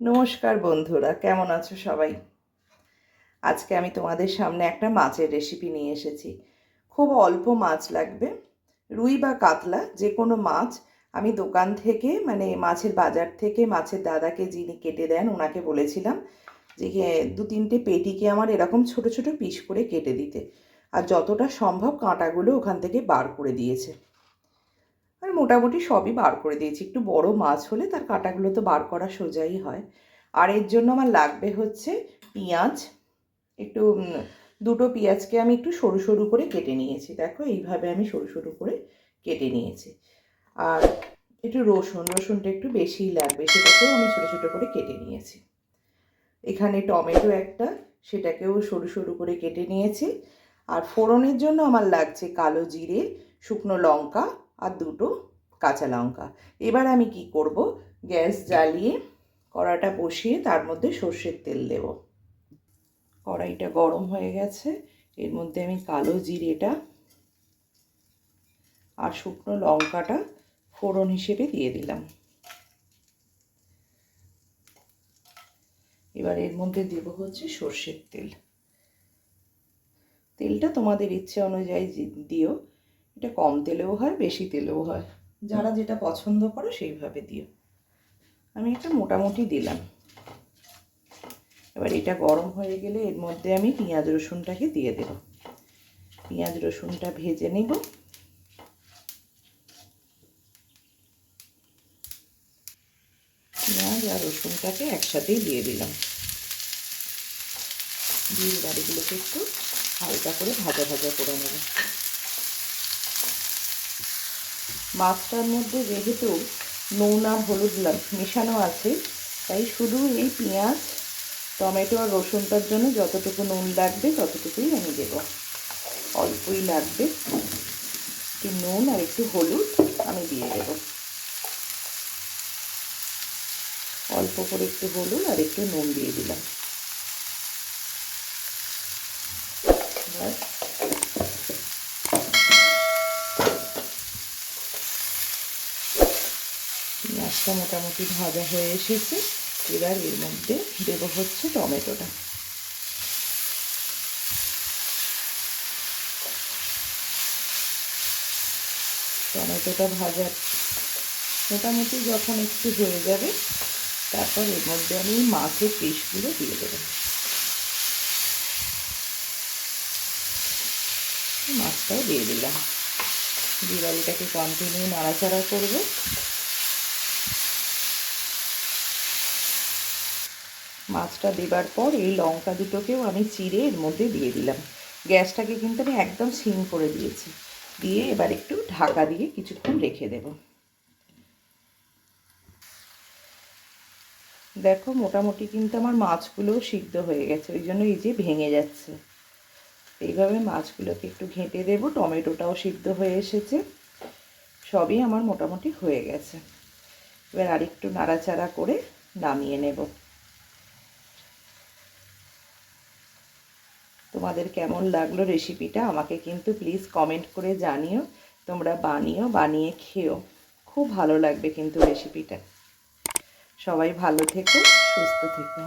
নমস্কার বন্ধুরা, কেমন আছো সবাই? আজকে আমি তোমাদের সামনে একটা মাছের রেসিপি নিয়ে এসেছি। খুব অল্প মাছ লাগবে, রুই বা কাতলা যে কোনো মাছ। আমি দোকান থেকে মাছের বাজার থেকে মাছের দাদাকে যিনি কেটে দেন ওনাকে বলেছিলাম যে 2-3টে পেটিকে আমার এরকম ছোট ছোট পিস করে কেটে দিতে, আর যতটা সম্ভব কাঁটাগুলো ওখান থেকে বার করে দিয়েছে। আর মোটামুটি সবই বার করে দিয়েছি। একটু বড় মাছ হলে তার কাঁটাগুলো তো বার করা সোজাই হয়। আর এর জন্য আমার লাগবে হচ্ছে পেঁয়াজ। একটু দুটো পেঁয়াজকে আমি একটু সরু সরু করে কেটে নিয়েছি। দেখো এইভাবে আমি সরু সরু করে কেটে নিয়েছি। আর একটু রসুনটা একটু বেশিই লাগবে, সেটাকেও আমি ছোটো ছোটো করে কেটে নিয়েছি। এখানে টমেটো একটা, সেটাকেও সরু সরু করে কেটে নিয়েছি। আর ফোড়নের জন্য আমার লাগছে কালো জিরে, শুকনো লঙ্কা আর দুটো কাঁচা লঙ্কা। এবার আমি কি করব, গ্যাস জ্বালিয়ে কড়াটা বসিয়ে তার মধ্যে সর্ষের তেল দেব। কড়াইটা গরম হয়ে গেছে, এর মধ্যে আমি কালো জিরেটা আর শুকনো লঙ্কাটা ফোড়ন হিসেবে দিয়ে দিলাম। এবার এর মধ্যে দেব হচ্ছে সর্ষের তেল। তেলটা তোমাদের ইচ্ছে অনুযায়ী দিও, এটা কম তেলেও হয় বেশি তেলেও হয়, যারা যেটা পছন্দ করো সেইভাবে দিও। আমি একটা মোটামুটি দিলাম। এবার এটা গরম হয়ে গেলে এর মধ্যে আমি পেঁয়াজ রসুনটাকে দিয়ে দেব। পেঁয়াজ রসুনটা ভেজে নেব। পেঁয়াজ আর রসুনটাকে একসাথেই দিয়ে দিলাম। দিয়ে এগুলোকে একটু হালকা করে ভাজা ভাজা করে নেব। মাছটার মধ্যে যেহেতু নুন আর হলুদ মেশানো আছে, তাই শুধু এই পেঁয়াজ টমেটো আর রসুনটার জন্য যতটুকু নুন লাগবে ততটুকুই আমি দেব। অল্পই লাগবে, একটু নুন আর একটু হলুদ আমি দিয়ে দেব। অল্প করে একটু হলুদ আর একটু নুন দিয়ে দিলাম। পেঁয়াজটা মোটামুটি ভাজা হয়ে এসেছে। এবার এর মধ্যে দেব হচ্ছে টমেটোটা। টমেটোটা ভাজা মোটামুটি যখন একটু হয়ে যাবে, তারপর এর মধ্যে আমি মাছের পিসগুলো দিয়ে দেবো। মাছটাও দিয়ে দিলাম। দিয়ে এটাকে কন্টিনিউ নাড়াচাড়া করবো। মাছটা দেবার পর এই লঙ্কা দুটোকেও আমি চিড়ে এর মধ্যে দিয়ে দিলাম। গ্যাসটাকে কিন্তু আমি একদম সিম করে দিয়েছি। দিয়ে এবার একটু ঢাকা দিয়ে কিছুক্ষণ রেখে দেব। দেখো মোটামুটি কিন্তু আমার মাছগুলোও সিদ্ধ হয়ে গেছে, ওই জন্য এই যে ভেঙে যাচ্ছে। এইভাবে মাছগুলোকে একটু ঘেঁটে দেব। টমেটোটাও সিদ্ধ হয়ে এসেছে, সবই আমার মোটামুটি হয়ে গেছে। এবার আরেকটু নাড়াচাড়া করে নামিয়ে নেব। তোমাদের কেমন লাগলো রেসিপিটা আমাকে কিন্তু প্লিজ কমেন্ট করে জানিও। তোমরা বানিয়ে খেও, খুব ভালো লাগবে কিন্তু রেসিপিটা। সবাই ভালো থেকো, সুস্থ থেকো।